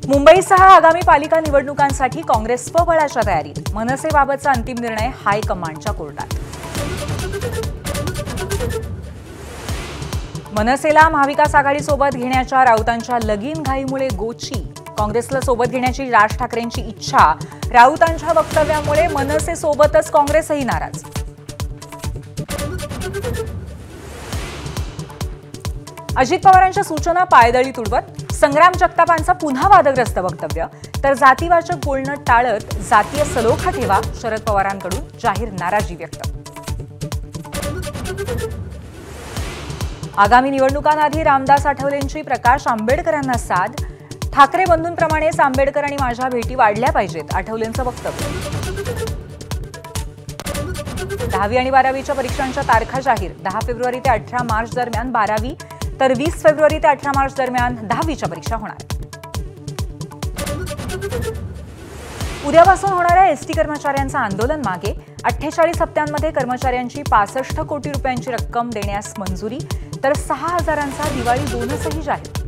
मुंबईसह आगामी पालिका निवडणुकांसाठी काँग्रेस स्वबळाच्या तयारीत. मनसेबाबतचा अंतिम निर्णय हायकमांडच्या कोर्टात. मनसेला महाविकास आघाडीसोबत घेण्याच्या राऊतांच्या लगीन घाईमुळे गोची. काँग्रेसला सोबत घेण्याची राज ठाकरेंची इच्छा. राऊतांच्या वक्तव्यामुळे मनसेसोबतच काँग्रेसही नाराज. अजित पवारांच्या सूचना पायदळी तुडवत संग्राम जगतापांचा पुन्हा वादग्रस्त वक्तव्य. तर जातीवाचक बोलणं टाळत जातीय सलोखा ठेवा. शरद पवारांकडून जाहीर नाराजी व्यक्त. आगामी निवडणुकांआधी रामदास आठवलेंची प्रकाश आंबेडकरांना साद. ठाकरे बंधूंप्रमाणेच आंबेडकर आणि माझ्या भेटी वाढल्या पाहिजेत. आठवलेंचं वक्तव्य. 10वी आणि 12वीच्या परीक्षांच्या तारखा जाहीर. 10 फेब्रुवारी ते 18 मार्च दरम्यान 12वी, तर 20 फेब्रुवारी ते 18 मार्च दरम्यान 10वीच्या परीक्षा होणार. उद्यापासून होणाऱ्या एसटी कर्मचाऱ्यांचं आंदोलन मागे. 48 हप्त्यांमध्ये कर्मचाऱ्यांची 65 कोटी रुपयांची रक्कम देण्यास मंजुरी. तर 6,000चा दिवाळी बोनसही जाहीर.